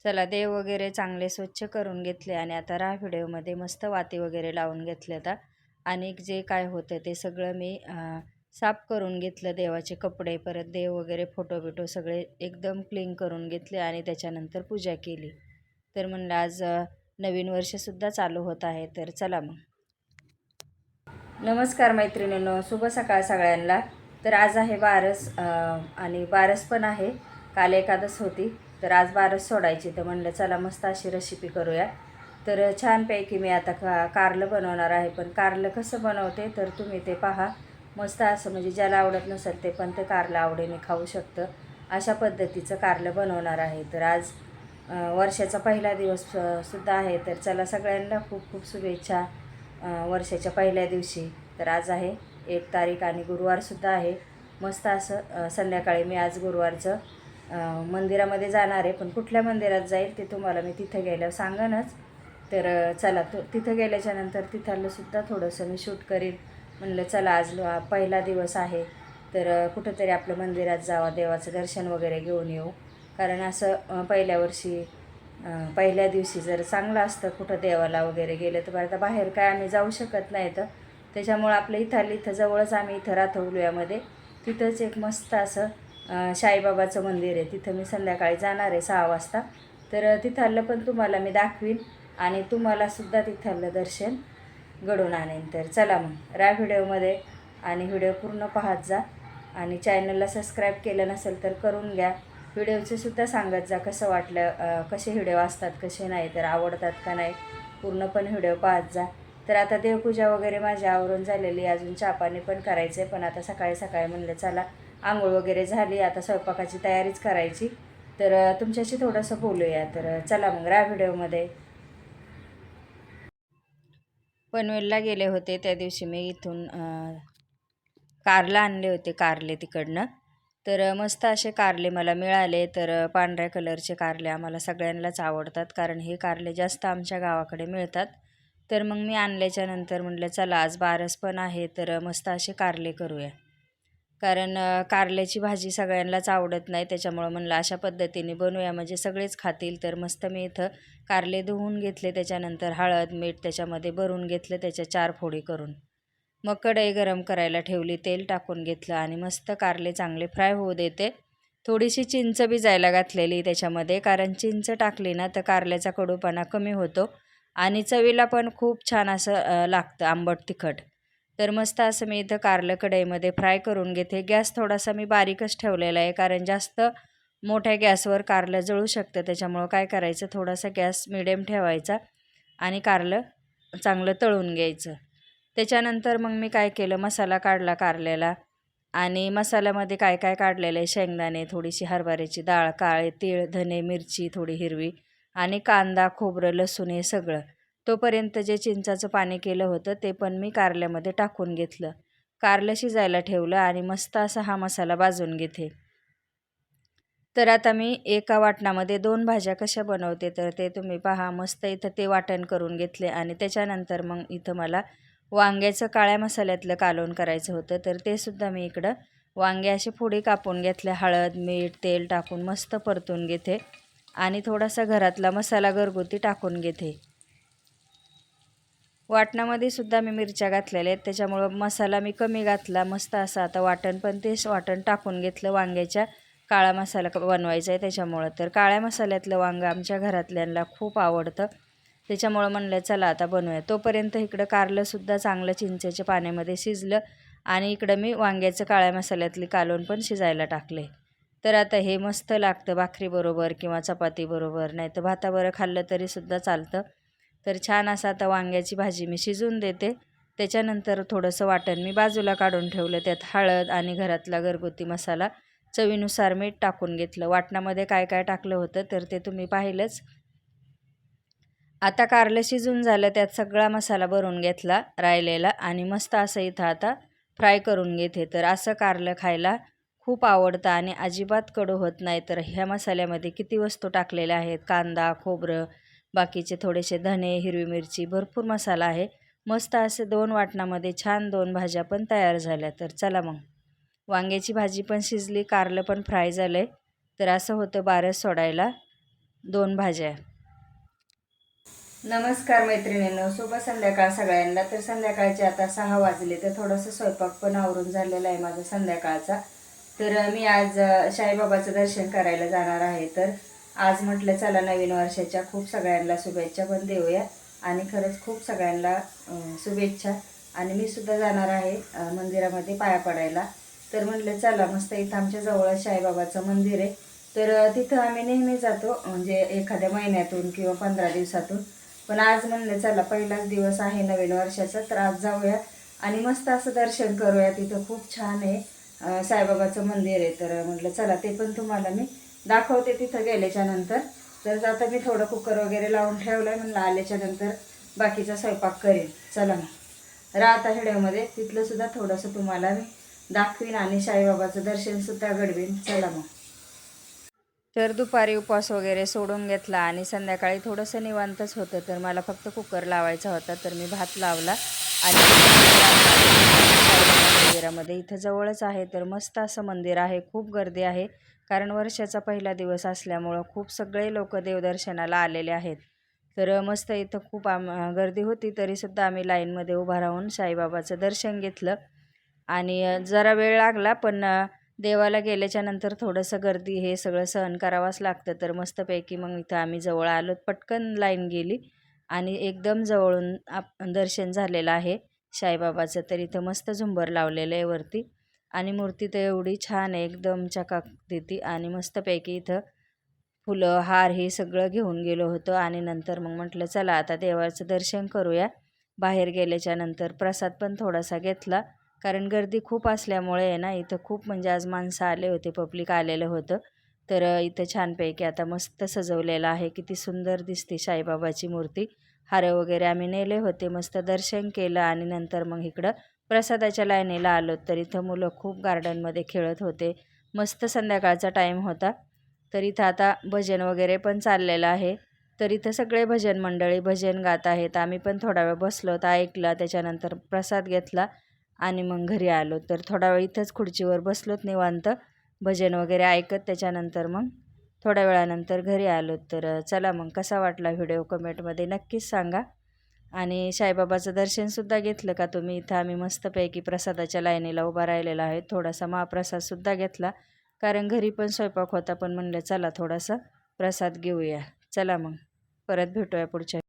चला देव वगैरे चांगले स्वच्छ करून घेतले आणि आता व्हिडिओमध्ये मस्त वाती वगैरे लावून घेतले. आता आणि जे काय होतं ते सगळं मी साफ करून घेतलं. देवाचे कपडे, परत देव वगैरे, फोटो बिटो सगळे एकदम क्लीन करून घेतले आणि त्याच्यानंतर पूजा केली. तर म्हणलं आज नवीन वर्षसुद्धा चालू होत आहे. तर चला मग. नमस्कार मैत्रिणींनो, शुभ सकाळ सगळ्यांना. तर आज आहे बारस आणि बारस पण आहे. काल एकादश होती, तर आज बारस सोडायची. तर म्हणलं चला मस्त अशी रेसिपी करूया. तर छानपैकी मी आता कारलं बनवणार आहे. पण कारलं कसं बनवते तर तुम्ही ते पहा. मस्त असं, म्हणजे ज्याला आवडत नसेल ते पण ते कारलं आवडीने खाऊ शकतं. अशा पद्धतीचं कारलं बनवणार आहे. तर आज वर्षाचा पहिला दिवस सुद्धा आहे. तर चला सगळ्यांना खूप खूप शुभेच्छा वर्षाच्या पहिल्या दिवशी. तर आज आहे 1 तारीख आणि गुरुवारसुद्धा आहे. मस्त असं संध्याकाळी मी आज गुरुवारचं मंदिरामध्ये जाणार आहे. पण कुठल्या मंदिरात जाईल ते तुम्हाला मी तिथं गेल्यावर सांगेनच. तर चला तिथं गेल्याच्यानंतर तिथलंसुद्धा थोडंसं मी शूट करीन. म्हणलं चला आज पहिला दिवस आहे, तर कुठंतरी आपलं मंदिरात जावं, देवाचं दर्शन वगैरे घेऊन येऊ. कारण असं पहिल्या दिवशी जर चांगलं असतं कुठं देवाला वगैरे गेलं. तर आता बाहेर काय आम्ही जाऊ शकत नाही. तर त्याच्यामुळं आपलं इथं जवळच आम्ही इथं राहतो तिथंच एक मस्त असं साईबाबाचं मंदिर आहे. तिथं मी संध्याकाळी जाणार आहे 6 वाजता. तर तिथलं पण तुम्हाला मी दाखवीन आणि तुम्हालासुद्धा तिथलं दर्शन घडवून आणेन. तर चला मग व्हिडिओमध्ये आणि व्हिडिओ पूर्ण पाहत जा. आणि चॅनलला सबस्क्राईब केलं नसेल तर करून घ्या. व्हिडिओचे सुद्धा सांगत जा कसं वाटलं, कसे व्हिडिओ असतात, कसे नाही, तर आवडतात का नाही, पूर्ण पण व्हिडिओ पाहत जा. तर आता देवपूजा वगैरे माझी आवरून झालेली, अजून चहापाणी पण करायचं आहे. पण आता सकाळी सकाळी म्हणलं चला आंघोळ वगैरे झाली, आता स्वयंपाकाची तयारीच करायची. तर तुमच्याशी थोडंसं बोलूया. तर चला मग व्हिडिओमध्ये. पनवेलला गेले होते त्या दिवशी मी. इथून कारला आणले होते, कारले तिकडनं. तर मस्त असे कारले मला मिळाले. तर पांढऱ्या कलरचे कारले आम्हाला सगळ्यांनाच आवडतात, कारण हे कारले जास्त आमच्या गावाकडे मिळतात. तर मग मी आणल्याच्यानंतर म्हटलं चला आज बारस पण आहे, तर मस्त असे कारले करूया. कारण कारल्याची भाजी सगळ्यांनाच आवडत नाही, त्याच्यामुळं म्हणलं अशा पद्धतीने बनवूया म्हणजे सगळेच खातील. तर मस्त मी इथं कारले धुवून घेतले, त्याच्यानंतर हळद मीठ त्याच्यामध्ये भरून घेतलं, त्याच्या 4 फोडी करून. मग कढई गरम करायला ठेवली, तेल टाकून घेतलं आणि मस्त कारले चांगले फ्राय होऊ देते. थोडीशी चिंच भिजायला घातलेली त्याच्यामध्ये, कारण चिंच टाकली ना तर कारल्याचा कडूपणा कमी होतो आणि चवीला पण खूप छान असं लागतं, आंबट तिखट. तर मस्त असं मी इथं कारलं कढईमध्ये फ्राय करून घेते. गॅस थोडासा मी बारीकच ठेवलेला आहे, कारण जास्त मोठ्या गॅसवर कारलं जळू शकतं. त्याच्यामुळं काय करायचं, थोडासा गॅस मिडियम ठेवायचा आणि कारलं चांगलं तळून घ्यायचं. त्याच्यानंतर मग मी काय केलं, मसाला काढला कारल्याला. आणि मसाल्यामध्ये काय काय काढलेलं आहे, शेंगदाणे, थोडीशी हरभऱ्याची डाळ, काळे तीळ, धने, मिरची थोडी हिरवी आणि कांदा, खोबरं, लसूण हे सगळं. तोपर्यंत जे चिंचाचं पाणी केलं होतं ते पण मी कारल्यामध्ये टाकून घेतलं. कारलं शिजायला ठेवलं आणि मस्त असा हा मसाला भाजून घेते. तर आता मी एका वाटणामध्ये 2 भाज्या कशा बनवते तर ते तुम्ही पहा. मस्त इथं ते वाटण करून घेतले आणि त्याच्यानंतर मग इथं मला वांग्याचं काळ्या मसाल्यातलं कालवण करायचं होतं. तर ते सुद्धा मी इकडं वांगे असे फोडी कापून घेतले, हळद मीठ तेल टाकून मस्त परतून घेते आणि थोडासा घरातला मसाला घरगुती टाकून घेते. वाटणामध्ये सुद्धा मी मिरच्या घातलेल्या आहेत, त्याच्यामुळं मसाला मी कमी घातला. मस्त असं आता वाटण पण तेच वाटण टाकून घेतलं. वांग्याच्या काळा मसाला बनवायचा आहे त्याच्यामुळं. तर काळ्या मसाल्यातलं वांगं आमच्या घरातल्यांना खूप आवडतं, त्याच्यामुळं म्हणलं चला आता बनवूया. तोपर्यंत इकडं कारलंसुद्धा चांगलं चिंचेच्या पाण्यामध्ये शिजलं आणि इकडं मी वांग्याचं काळ्या मसाल्यातली कालवण पण शिजायला टाकले. तर आता हे मस्त लागतं भाकरीबरोबर किंवा चपातीबरोबर, नाही तर भाताबरोबर खाल्लं तरीसुद्धा चालतं. तर छान असं आता वांग्याची भाजी मी शिजवून देते. त्याच्यानंतर थोडंसं वाटण मी बाजूला काढून ठेवलं. त्यात हळद आणि घरातला घरगुती मसाला, चवीनुसार मीठ टाकून घेतलं. वाटणामध्ये काय काय टाकलं होतं तर ते तुम्ही पाहिलंच. आता कारलं शिजून झालं, त्यात सगळा मसाला भरून घेतला राहिलेला आणि मस्त असं इथं आता फ्राय करून घेते. तर असं कारलं खायला खूप आवडतं आणि अजिबात कडू होत नाही. तर ह्या मसाल्यामध्ये किती वस्तू टाकलेल्या आहेत, कांदा, खोबरं, बाकीचे थोडेसे धने, हिरवी मिरची, भरपूर मसाला आहे. मस्त असे 2 वाटणामध्ये छान 2 भाज्या पण तयार झाल्या. तर चला मग वांग्याची भाजी पण शिजली, कारलं पण फ्राय झालं आहे. तर असं होतं बारस सोडायला. 2 भाज्या. नमस्कार मैत्रिणींनो, शुभ संध्याकाळ सगळ्यांना. तर संध्याकाळचे आता 6 वाजले, तर थोडंसं स्वयंपाक पण आवरून झालेला आहे माझा संध्याकाळचा. तर मी आज साईबाबाचं दर्शन करायला जाणार आहे. तर आज म्हटलं चला नवीन वर्षाच्या खूप सगळ्यांना शुभेच्छा पण देऊया आणि खरंच खूप सगळ्यांना शुभेच्छा. आणि मी सुद्धा जाणार आहे मंदिरामध्ये पाया पडायला. तर म्हटलं चला मस्त इथं आमच्या जवळ साईबाबाचं मंदिर आहे. तर तिथं आम्ही नेहमी जातो, म्हणजे एखाद्या महिन्यातून किंवा 15 दिवसातून. पण आज म्हणलं चला पहिलाच दिवस आहे नवीन वर्षाचा, तर आज जाऊया आणि मस्त असं दर्शन करूया. तिथं खूप छान आहे साईबाबाचं मंदिर आहे. तर म्हटलं चला ते पण तुम्हाला मी दाखवते तिथं गेल्याच्या नंतर. तर आता मी थोडं कुकर वगैरे लावून ठेवलं आहे, म्हणलं आल्याच्या नंतर बाकीचा स्वयंपाक करेन. चला मग राहता व्हिडिओमध्ये तिथलं सुद्धा थोडंसं तुम्हाला मी दाखवीन आणि साईबाबाचं दर्शनसुद्धा घडवीन. चला मग. तर दुपारी उपवास वगैरे सोडून घेतला आणि संध्याकाळी थोडंसं निवांतच होतं. तर मला फक्त कुकर लावायचा होता, तर मी भात लावला आणि मंदिरामध्ये इथं जवळच आहे. तर मस्त असं मंदिर आहे, खूप गर्दी आहे कारण वर्षाचा पहिला दिवस असल्यामुळं खूप सगळे लोक देवदर्शनाला आलेले आहेत. तर मस्त इथं खूप गर्दी होती, तरीसुद्धा आम्ही लाईनमध्ये उभा राहून साईबाबाचं दर्शन घेतलं आणि जरा वेळ लागला, पण देवाला गेल्याच्या नंतर थोडंसं गर्दी हे सगळं सहन करावंच लागतं. तर मस्तपैकी मग इथं आम्ही जवळ आलो, पटकन लाईन गेली आणि एकदम जवळून दर्शन झालेलं आहे साईबाबाचं. तर इथं मस्त झुंबर लावलेलं आहे वरती आणि मूर्ती तर एवढी छान आहे, एकदम चकाकती. आणि मस्तपैकी इथं फुलं हार हे सगळं घेऊन गेलो होतो आणि नंतर मग म्हटलं चला आता देवाचं दर्शन करूया. बाहेर गेल्याच्या नंतर प्रसाद पण थोडासा घेतला कारण गर्दी खूप असल्यामुळे आहे ना, इथं खूप म्हणजे आज माणसं आले होते, पब्लिक आलेलं होतं. तर इथं छानपैकी आता मस्त सजवलेलं आहे, किती सुंदर दिसते साईबाबाची मूर्ती. हार वगैरे आम्ही नेले होते, मस्त दर्शन केलं आणि नंतर मग इकडं प्रसादाच्या लाईनीला आलो. तर इथं मुलं खूप गार्डनमध्ये खेळत होते, मस्त संध्याकाळचा टाईम होता. तर इथं आता भजन वगैरे पण चाललेलं आहे. तर इथं सगळे भजन मंडळी भजन गात आहेत. आम्ही पण थोडा वेळ बसलो होतो, ऐकलं, त्याच्यानंतर प्रसाद घेतला आणि मग घरी आलो. तर थोडा वेळ इथंच खुर्चीवर बसलोत निवांत भजन वगैरे ऐकत. त्याच्यानंतर मग थोड्या वेळानंतर घरी आलो. तर चला मग कसा वाटला व्हिडिओ कमेंटमध्ये नक्कीच सांगा. आणि साईबाबाचं दर्शनसुद्धा घेतलं का तुम्ही? इथं आम्ही मस्तपैकी प्रसादाच्या लाईनीला उभा राहिलेला आहे. थोडासा महाप्रसादसुद्धा घेतला कारण घरी पण स्वयंपाक होता, पण म्हणलं चला थोडासा प्रसाद घेऊया. चला मग परत भेटूया पुढच्या